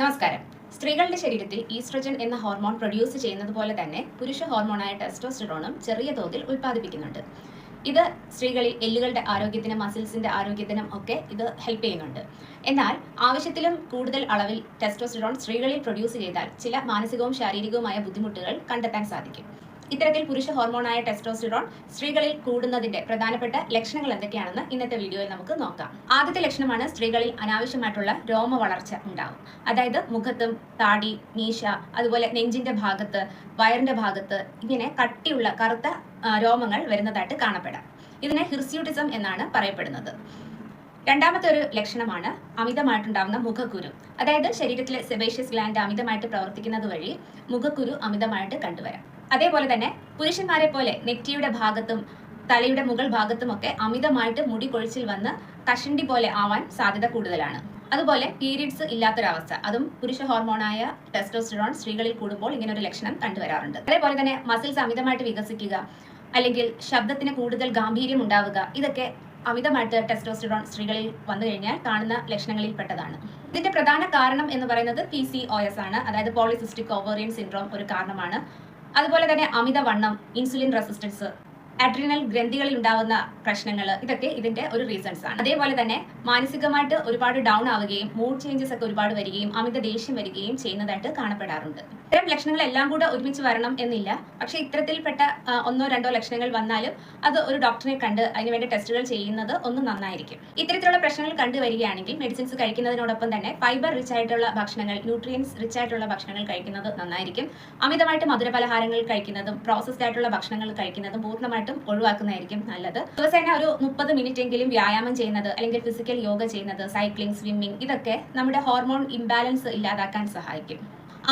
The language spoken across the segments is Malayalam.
നമസ്കാരം. സ്ത്രീകളുടെ ശരീരത്തിൽ ഈസ്ട്രജൻ എന്ന ഹോർമോൺ പ്രൊഡ്യൂസ് ചെയ്യുന്നത് പോലെ തന്നെ പുരുഷ ഹോർമോണായ ടെസ്റ്റോസ്റ്ററോണും ചെറിയ തോതിൽ ഉൽപ്പാദിപ്പിക്കുന്നുണ്ട്. ഇത് സ്ത്രീകളിൽ എല്ലുകളുടെ ആരോഗ്യത്തിനും മസിൽസിന്റെ ആരോഗ്യത്തിനും ഒക്കെ ഇത് ഹെൽപ്പ് ചെയ്യുന്നുണ്ട്. എന്നാൽ ആവശ്യത്തിലും കൂടുതൽ അളവിൽ ടെസ്റ്റോസ്റ്ററോൺ സ്ത്രീകളിൽ പ്രൊഡ്യൂസ് ചെയ്താൽ ചില മാനസികവും ശാരീരികവുമായ ബുദ്ധിമുട്ടുകൾ കണ്ടെത്താൻ സാധിക്കും. ഇത്തരത്തിൽ പുരുഷ ഹോർമോണായ ടെസ്റ്റോസ്റ്ററോൺ സ്ത്രീകളിൽ കൂടുന്നതിന്റെ പ്രധാനപ്പെട്ട ലക്ഷണങ്ങൾ എന്തൊക്കെയാണെന്ന് ഇന്നത്തെ വീഡിയോയിൽ നമുക്ക് നോക്കാം. ആദ്യത്തെ ലക്ഷണമാണ് സ്ത്രീകളിൽ അനാവശ്യമായിട്ടുള്ള രോമ വളർച്ച ഉണ്ടാവും. അതായത് മുഖത്തും താടി, മീശ, അതുപോലെ നെഞ്ചിന്റെ ഭാഗത്ത്, വയറിന്റെ ഭാഗത്ത് ഇങ്ങനെ കട്ടിയുള്ള കറുത്ത രോമങ്ങൾ വരുന്നതായിട്ട് കാണപ്പെടാം. ഇതിനെ ഹിർസ്യൂട്ടിസം എന്നാണ് പറയപ്പെടുന്നത്. രണ്ടാമത്തെ ഒരു ലക്ഷണമാണ് അമിതമായിട്ടുണ്ടാവുന്ന മുഖക്കുരു. അതായത് ശരീരത്തിലെ സെബേഷ്യസ് ഗ്ലാൻഡ് അമിതമായിട്ട് പ്രവർത്തിക്കുന്നത് വഴി മുഖക്കുരു അമിതമായിട്ട് കണ്ടുവരാം. അതേപോലെ തന്നെ പുരുഷന്മാരെ പോലെ നെറ്റിയുടെ ഭാഗത്തും തലയുടെ മുകൾ ഭാഗത്തുമൊക്കെ അമിതമായിട്ട് മുടി കൊഴിച്ചിൽ വന്ന് കഷണ്ടി പോലെ ആവാൻ സാധ്യത കൂടുതലാണ്. അതുപോലെ പീരീഡ്സ് ഇല്ലാത്തൊരവസ്ഥ, അതും പുരുഷ ഹോർമോണായ ടെസ്റ്റോസ്റ്ററോൺ സ്ത്രീകളിൽ കൂടുമ്പോൾ ഇങ്ങനെ ഒരു ലക്ഷണം കണ്ടുവരാറുണ്ട്. അതേപോലെ തന്നെ മസിൽസ് അമിതമായിട്ട് വികസിക്കുക, അല്ലെങ്കിൽ ശബ്ദത്തിന് കൂടുതൽ ഗാംഭീര്യം ഉണ്ടാവുക, ഇതൊക്കെ അമിതമായിട്ട് ടെസ്റ്റോസ്റ്ററോൺ സ്ത്രീകളിൽ വന്നു കഴിഞ്ഞാൽ കാണുന്ന ലക്ഷണങ്ങളിൽ പെട്ടതാണ്. ഇതിന്റെ പ്രധാന കാരണം എന്ന് പറയുന്നത് PCOS ആണ്. അതായത് പോളിസിസ്റ്റിക് ഓവേറിയൻ സിൻഡ്രോം ഒരു കാരണമാണ്. അതുപോലെ തന്നെ അമിതവണ്ണം, ഇൻസുലിൻ റെസിസ്റ്റൻസ്, അഡ്രിനൽ ഗ്രന്ഥികളിൽ ഉണ്ടാവുന്ന പ്രശ്നങ്ങൾ, ഇതൊക്കെ ഇതിന്റെ ഒരു റീസൺസ് ആണ്. അതേപോലെ തന്നെ മാനസികമായിട്ട് ഒരുപാട് ഡൗൺ ആവുകയും മൂഡ് ചേഞ്ചസ് ഒക്കെ ഒരുപാട് വരികയും അമിത ദേഷ്യം വരികയും ചെയ്യുന്നതായിട്ട് കാണപ്പെടാറുണ്ട്. ഇത്തരം ലക്ഷണങ്ങളെല്ലാം കൂടെ ഒരുമിച്ച് വരണം എന്നില്ല. പക്ഷെ ഇത്തരത്തിൽപ്പെട്ട ഒന്നോ രണ്ടോ ലക്ഷണങ്ങൾ വന്നാലും അത് ഒരു ഡോക്ടറെ കണ്ട് അതിനുവേണ്ടി ടെസ്റ്റുകൾ ചെയ്യുന്നത് ഒന്ന് നന്നായിരിക്കും. ഇത്തരത്തിലുള്ള പ്രശ്നങ്ങൾ കണ്ടുവരികയാണെങ്കിൽ മെഡിസിൻസ് കഴിക്കുന്നതിനോടൊപ്പം തന്നെ ഫൈബർ റിച്ച് ആയിട്ടുള്ള ഭക്ഷണങ്ങൾ, ന്യൂട്രിയൻസ് റിച്ച് ആയിട്ടുള്ള ഭക്ഷണങ്ങൾ കഴിക്കുന്നത് നന്നായിരിക്കും. അമിതമായിട്ട് മധുരപലഹാരങ്ങൾ കഴിക്കുന്നതും പ്രോസസ്ഡ് ആയിട്ടുള്ള ഭക്ഷണങ്ങൾ കഴിക്കുന്നതും പൂർണ്ണമായിട്ടും ഒഴിവാക്കുന്നതായിരിക്കും നല്ലത്. ദിവസേന ഒരു 30 മിനിറ്റ് എങ്കിലും വ്യായാമം ചെയ്യുന്നത്, അല്ലെങ്കിൽ ഫിസിക്കൽ യോഗ ചെയ്യുന്നത്, സൈക്ലിംഗ്, സ്വിമ്മിംഗ്, ഇതൊക്കെ നമ്മുടെ ഹോർമോൺ ഇംബാലൻസ് ഇല്ലാതാക്കാൻ സഹായിക്കും.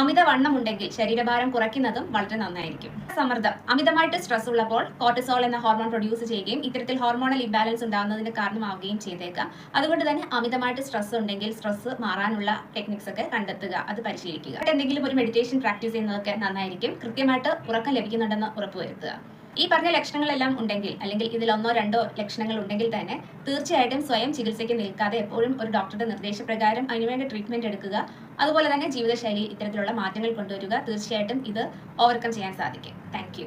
അമിതവണ്ണം ഉണ്ടെങ്കിൽ ശരീരഭാരം കുറയ്ക്കുന്നതും വളരെ നന്നായിരിക്കും. സമ്മർദ്ദം, അമിതമായിട്ട് സ്ട്രെസ് ഉള്ളപ്പോൾ കോർട്ടിസോൾ എന്ന ഹോർമോൺ പ്രൊഡ്യൂസ് ചെയ്യുകയും ഇത്തരത്തിൽ ഹോർമോണൽ ഇംബാലൻസ് ഉണ്ടാകുന്നതിന് കാരണമാവുകയും ചെയ്തേക്കാം. അതുകൊണ്ട് തന്നെ അമിതമായിട്ട് സ്ട്രെസ് ഉണ്ടെങ്കിൽ സ്ട്രെസ് മാറാനുള്ള ടെക്നിക്സ് ഒക്കെ കണ്ടെത്തുക, അത് പരിശീലിക്കുക. എന്തെങ്കിലും ഒരു മെഡിറ്റേഷൻ പ്രാക്ടീസ് ചെയ്യുന്നതൊക്കെ നന്നായിരിക്കും. കൃത്യമായിട്ട് ഉറക്കം ലഭിക്കുന്നുണ്ടെന്ന് ഉറപ്പുവരുത്തുക. ഈ പറഞ്ഞ ലക്ഷണങ്ങളെല്ലാം ഉണ്ടെങ്കിൽ, അല്ലെങ്കിൽ ഇതിൽ ഒന്നോ രണ്ടോ ലക്ഷണങ്ങൾ ഉണ്ടെങ്കിൽ തന്നെ തീർച്ചയായിട്ടും സ്വയം ചികിത്സയ്ക്ക് നിൽക്കാതെ എപ്പോഴും ഒരു ഡോക്ടറുടെ നിർദ്ദേശപ്രകാരം അതിനുവേണ്ടി ട്രീറ്റ്മെന്റ് എടുക്കുക. അതുപോലെ തന്നെ ജീവിതശൈലിയിൽ ഇത്തരത്തിലുള്ള മാറ്റങ്ങൾ കൊണ്ടുവരിക. തീർച്ചയായിട്ടും ഇത് ഓവർകം ചെയ്യാൻ സാധിക്കും. താങ്ക്